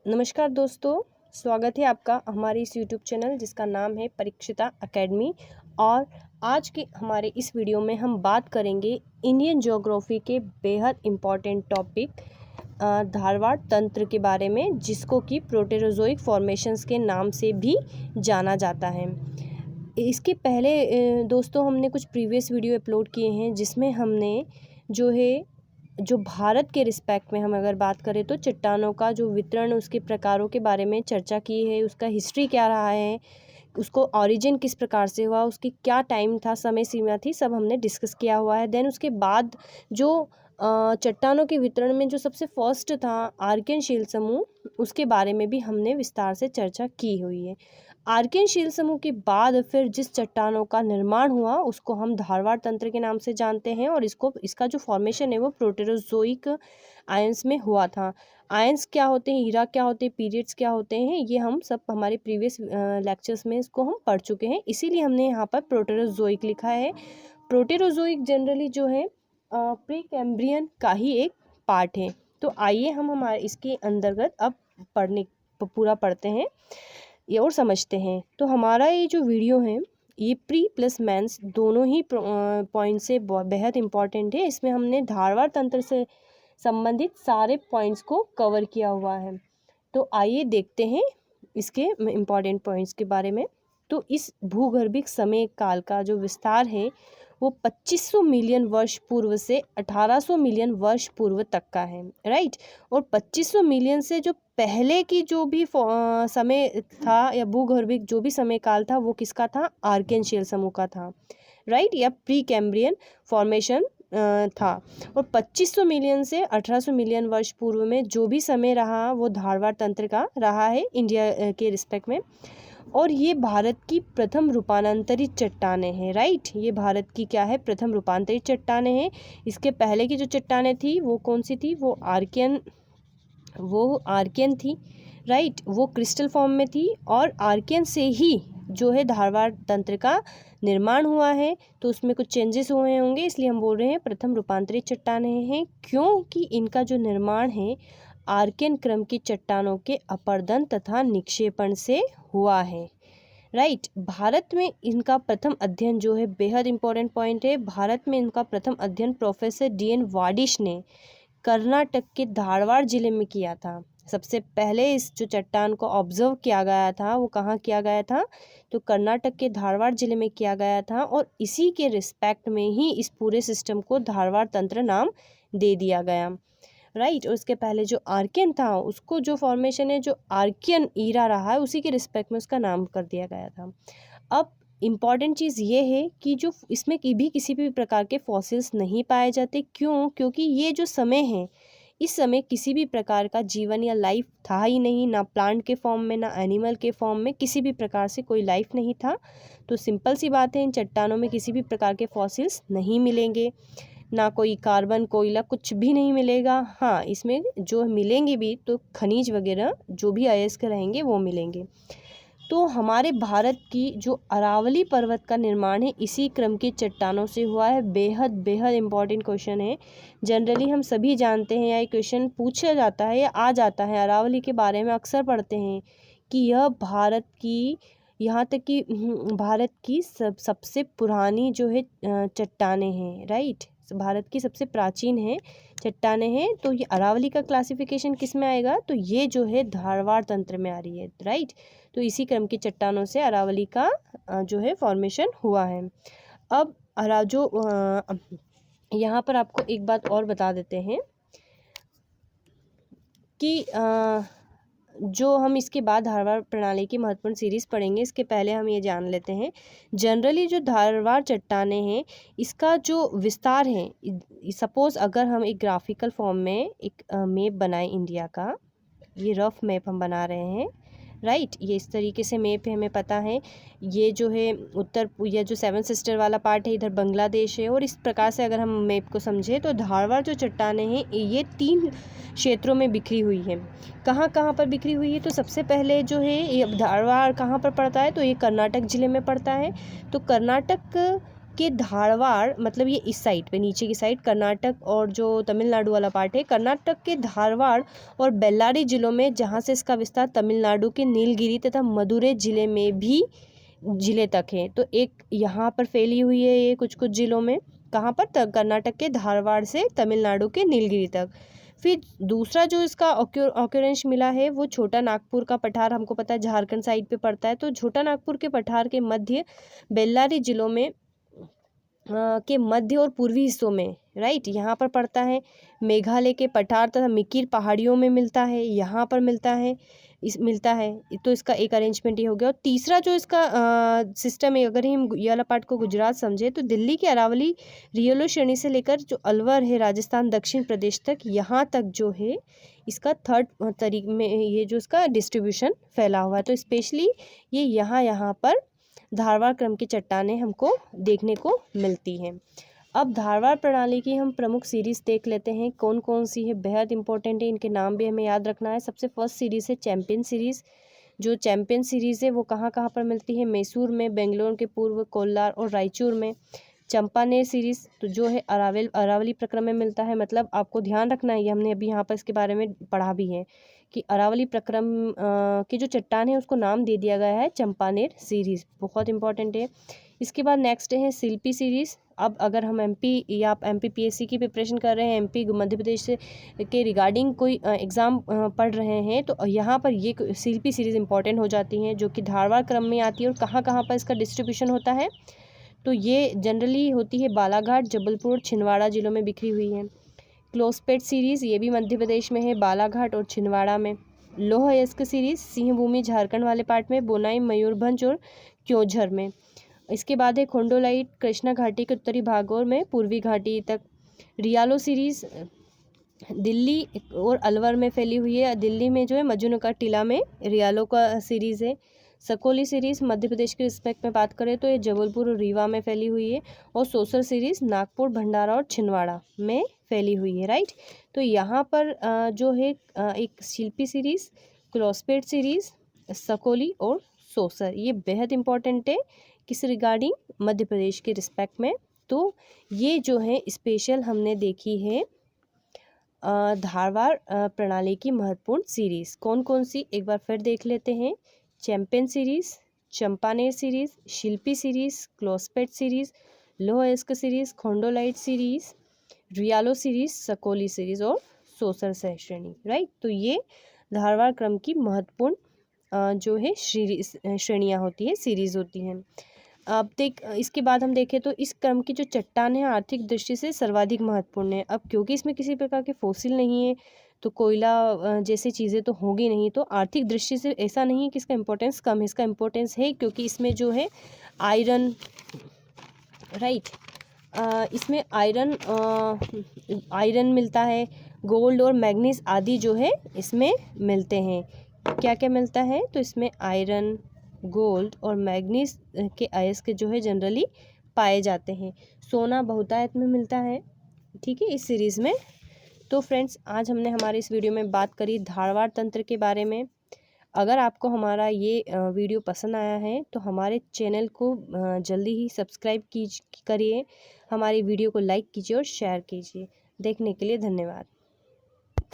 नमस्कार दोस्तों, स्वागत है आपका हमारे इस यूट्यूब चैनल जिसका नाम है परीक्षिता एकेडमी। और आज के हमारे इस वीडियो में हम बात करेंगे इंडियन ज्योग्राफी के बेहद इम्पॉर्टेंट टॉपिक धारवाड़ तंत्र के बारे में, जिसको कि प्रोटेरोजोइक फॉर्मेशंस के नाम से भी जाना जाता है। इसके पहले दोस्तों हमने कुछ प्रीवियस वीडियो अपलोड किए हैं जिसमें हमने जो भारत के रिस्पेक्ट में हम अगर बात करें तो चट्टानों का जो वितरण, उसके प्रकारों के बारे में चर्चा की है, उसका हिस्ट्री क्या रहा है, उसको ओरिजिन किस प्रकार से हुआ, उसकी क्या टाइम था, समय सीमा थी, सब हमने डिस्कस किया हुआ है। देन उसके बाद जो चट्टानों के वितरण में जो सबसे फर्स्ट था आर्कियन शील समूह, उसके बारे में भी हमने विस्तार से चर्चा की हुई है। आर्कियन शील समूह के बाद फिर जिस चट्टानों का निर्माण हुआ उसको हम धारवाड़ तंत्र के नाम से जानते हैं, और इसका जो फॉर्मेशन है वो प्रोटेरोजोइक आयंस में हुआ था। आयंस क्या होते हैं, हीरा क्या होते हैं, पीरियड्स क्या होते हैं, ये हम सब हमारे प्रीवियस लेक्चर्स में इसको हम पढ़ चुके हैं, इसीलिए हमने यहाँ पर प्रोटेरोजोइक लिखा है। प्रोटेरोजोइक जनरली जो है प्री कैम्ब्रियन का ही एक पार्ट है। तो आइए हम हमारे इसके अंतर्गत अब पूरा पढ़ते हैं ये और समझते हैं। तो हमारा ये जो वीडियो है ये प्री प्लस मेंस दोनों ही पॉइंट से बेहद इम्पॉर्टेंट है। इसमें हमने धारवाड़ तंत्र से संबंधित सारे पॉइंट्स को कवर किया हुआ है। तो आइए देखते हैं इसके इम्पॉर्टेंट पॉइंट्स के बारे में। तो इस भूगर्भिक समय काल का जो विस्तार है वो 2500 मिलियन वर्ष पूर्व से 1800 मिलियन वर्ष पूर्व तक का है, राइट। और 2500 मिलियन से जो पहले की जो भी समय था या भूगर्भिक जो भी समय काल था वो किसका था, आर्कियन शील समूह का था, राइट, या प्री कैम्ब्रियन फॉर्मेशन था। और 2500 मिलियन से 1800 मिलियन वर्ष पूर्व में जो भी समय रहा वो धारवाड़ तंत्र का रहा है इंडिया के रिस्पेक्ट में। और ये भारत की प्रथम रूपांतरित चट्टानें हैं, राइट। ये भारत की क्या है, प्रथम रूपांतरित चट्टानें हैं। इसके पहले की जो चट्टानें थी वो कौन सी थी, वो आर्कियन थी, राइट, वो क्रिस्टल फॉर्म में थी। और आर्कियन से ही जो है धारवाड़ तंत्र का निर्माण हुआ है। तो उसमें कुछ चेंजेस हुए होंगे, इसलिए हम बोल रहे हैं प्रथम रूपांतरित चट्टानें हैं, क्योंकि इनका जो निर्माण है आर्कियन क्रम की चट्टानों के अपर्दन तथा निक्षेपण से हुआ है, राइट। भारत में इनका प्रथम अध्ययन जो है बेहद इंपॉर्टेंट पॉइंट है। भारत में इनका प्रथम अध्ययन प्रोफेसर DN वाडिश ने कर्नाटक के धारवाड़ जिले में किया था। सबसे पहले इस जो चट्टान को ऑब्जर्व किया गया था वो कहाँ किया गया था, तो कर्नाटक के धारवाड़ जिले में किया गया था। और इसी के रिस्पेक्ट में ही इस पूरे सिस्टम को धारवाड़ तंत्र नाम दे दिया गया, राइट। और उसके पहले जो आर्कियन था उसको जो फॉर्मेशन है जो आर्कियन ईरा रहा है उसी के रिस्पेक्ट में उसका नाम कर दिया गया था। अब इम्पॉर्टेंट चीज़ ये है कि जो इसमें किसी भी प्रकार के फॉसिल्स नहीं पाए जाते। क्योंकि ये जो समय है इस समय किसी भी प्रकार का जीवन या लाइफ था ही नहीं, ना प्लांट के फॉर्म में ना एनिमल के फॉर्म में, किसी भी प्रकार से कोई लाइफ नहीं था। तो सिंपल सी बात है, इन चट्टानों में किसी भी प्रकार के फॉसिल्स नहीं मिलेंगे, ना कोई कार्बन कोयला कुछ भी नहीं मिलेगा। हाँ, इसमें जो मिलेंगे भी तो खनिज वगैरह जो भी अयस्क रहेंगे वो मिलेंगे। तो हमारे भारत की जो अरावली पर्वत का निर्माण है इसी क्रम की चट्टानों से हुआ है। बेहद बेहद इम्पॉर्टेंट क्वेश्चन है। जनरली हम सभी जानते हैं या ये क्वेश्चन पूछा जाता है या आ जाता है, अरावली के बारे में अक्सर पढ़ते हैं कि यह भारत की, यहाँ तक कि भारत की सबसे पुरानी जो है चट्टानें हैं, राइट, भारत की सबसे प्राचीन है चट्टानें हैं। तो ये अरावली का क्लासिफिकेशन किस में आएगा, तो ये जो है धारवाड़ तंत्र में आ रही है, राइट। तो इसी क्रम की चट्टानों से अरावली का जो है फॉर्मेशन हुआ है। अब यहाँ पर आपको एक बात और बता देते हैं कि जो हम इसके बाद धारवाड़ प्रणाली की महत्वपूर्ण सीरीज़ पढ़ेंगे, इसके पहले हम ये जान लेते हैं जनरली जो धारवाड़ चट्टानें हैं इसका जो विस्तार है, सपोज़ अगर हम एक ग्राफिकल फॉर्म में एक मैप बनाएं इंडिया का, ये रफ मैप हम बना रहे हैं, राइट। ये इस तरीके से मैप है, हमें पता है ये जो है ये जो 7 सिस्टर वाला पार्ट है इधर बांग्लादेश है। और इस प्रकार से अगर हम मैप को समझें तो धारवाड़ जो चट्टानें हैं ये 3 क्षेत्रों में बिखरी हुई है। कहाँ कहाँ पर बिखरी हुई है, तो सबसे पहले जो है ये धारवाड़ कहाँ पर पड़ता है, तो ये कर्नाटक ज़िले में पड़ता है। तो कर्नाटक के धारवाड़, मतलब ये इस साइड पे नीचे की साइड कर्नाटक और जो तमिलनाडु वाला पार्ट है, कर्नाटक के धारवाड़ और बेल्लारी जिलों में, जहाँ से इसका विस्तार तमिलनाडु के नीलगिरी तथा मदुरै जिले में भी जिले तक है। तो एक यहाँ पर फैली हुई है ये कुछ कुछ जिलों में, कहाँ पर, कर्नाटक के धारवाड़ से तमिलनाडु के नीलगिरी तक। फिर दूसरा जो इसका ऑक्यूरेंस मिला है वो छोटा नागपुर का पठार, हमको पता है झारखंड साइड पे पड़ता है, तो छोटा नागपुर के पठार के मध्य बेल्लारी जिलों में के मध्य और पूर्वी हिस्सों में, राइट, यहाँ पर पड़ता है। मेघालय के पठार तथा मिकिर पहाड़ियों में मिलता है, यहाँ पर मिलता है, मिलता है। तो इसका एक अरेंजमेंट ये हो गया। और तीसरा जो इसका सिस्टम है, अगर हम ये वाला पार्ट को गुजरात समझे, तो दिल्ली की अरावली रियोलो श्रेणी से लेकर जो अलवर है राजस्थान दक्षिण प्रदेश तक, यहाँ तक जो है इसका थर्ड तरीके में ये जो इसका डिस्ट्रीब्यूशन फैला हुआ है। तो स्पेशली ये यहाँ पर धारवाड़ क्रम की चट्टानें हमको देखने को मिलती हैं। अब धारवाड़ प्रणाली की हम प्रमुख सीरीज़ देख लेते हैं, कौन कौन सी है, बेहद इंपॉर्टेंट है, इनके नाम भी हमें याद रखना है। सबसे फर्स्ट सीरीज़ है चैंपियन सीरीज़। जो चैंपियन सीरीज़ है वो कहाँ कहाँ पर मिलती है, मैसूर में, बेंगलोर के पूर्व, कोल्लार और रायचूर में। चंपानेर सीरीज़ तो जो है अरावली प्रक्रम में मिलता है, मतलब आपको ध्यान रखना है, ये हमने अभी यहाँ पर इसके बारे में पढ़ा भी है कि अरावली प्रक्रम की जो चट्टान है उसको नाम दे दिया गया है चंपानेर सीरीज़, बहुत इंपॉर्टेंट है। इसके बाद नेक्स्ट है शिल्पी सीरीज़। अब अगर हम एमपी या आप एमपीपीएससी की प्रिपरेशन कर रहे हैं, एमपी मध्य प्रदेश से के रिगार्डिंग कोई एग्ज़ाम पढ़ रहे हैं, तो यहाँ पर ये शिल्पी सीरीज़ इंपॉर्टेंट हो जाती हैं, जो कि धारवाड़ क्रम में आती है। और कहाँ कहाँ पर इसका डिस्ट्रीब्यूशन होता है, तो ये जनरली होती है बालाघाट, जबलपुर, छिंदवाड़ा जिलों में बिखरी हुई है। क्लोसपेट सीरीज़ ये भी मध्य प्रदेश में है, बालाघाट और छिंदवाड़ा में। लोह अयस्क सीरीज़ सिंहभूमि झारखंड वाले पार्ट में, बोनाई, मयूरभंज और क्योंझर में। इसके बाद है खोंडोलाइट कृष्णा घाटी के उत्तरी भागों में, पूर्वी घाटी तक। रियालो सीरीज़ दिल्ली और अलवर में फैली हुई है, दिल्ली में जो है मजनू का टीला में रियालो का सीरीज़ है। सकोली सीरीज़ मध्य प्रदेश के रिस्पेक्ट में बात करें तो ये जबलपुर और रीवा में फैली हुई है। और सोसर सीरीज़ नागपुर, भंडारा और छिंदवाड़ा में फैली हुई है, राइट। तो यहाँ पर जो है एक शिल्पी सीरीज़, क्लॉसपेट सीरीज़, सकोली और सोसर, ये बेहद इंपॉर्टेंट है किस रिगार्डिंग, मध्य प्रदेश के रिस्पेक्ट में। तो ये जो है स्पेशल हमने देखी है धारवाड़ प्रणाली की महत्वपूर्ण सीरीज़। कौन कौन सी एक बार फिर देख लेते हैं, चैंपियन सीरीज़, चंपानेर सीरीज़, शिल्पी सीरीज़, क्लोसपेट सीरीज़, लोह अयस्क series, खोंडोलाइट series, रियालो series, Sakoli series और सोसर श्रेणी, राइट। तो ये धारवाड़ क्रम की महत्वपूर्ण जो है श्रेणियाँ होती है, सीरीज़ होती हैं। अब इसके बाद हम देखें तो इस क्रम की जो चट्टान है आर्थिक दृष्टि से सर्वाधिक महत्वपूर्ण है। अब क्योंकि इसमें किसी प्रकार के फॉसिल नहीं है, तो कोयला जैसी चीज़ें तो होगी नहीं, तो आर्थिक दृष्टि से ऐसा नहीं है कि इसका इम्पोर्टेंस कम है, इसका इम्पोर्टेंस है, क्योंकि इसमें जो है आयरन, राइट, इसमें आयरन मिलता है, गोल्ड और मैग्नीज आदि जो है इसमें मिलते हैं। क्या क्या मिलता है, तो इसमें आयरन, गोल्ड और मैग्नीज के अयस्क जो है जनरली पाए जाते हैं। सोना बहुतायत में मिलता है, ठीक है, इस सीरीज़ में। तो फ्रेंड्स, आज हमने हमारे इस वीडियो में बात करी धारवाड़ तंत्र के बारे में। अगर आपको हमारा ये वीडियो पसंद आया है तो हमारे चैनल को जल्दी ही सब्सक्राइब करिए, हमारी वीडियो को लाइक कीजिए और शेयर कीजिए। देखने के लिए धन्यवाद।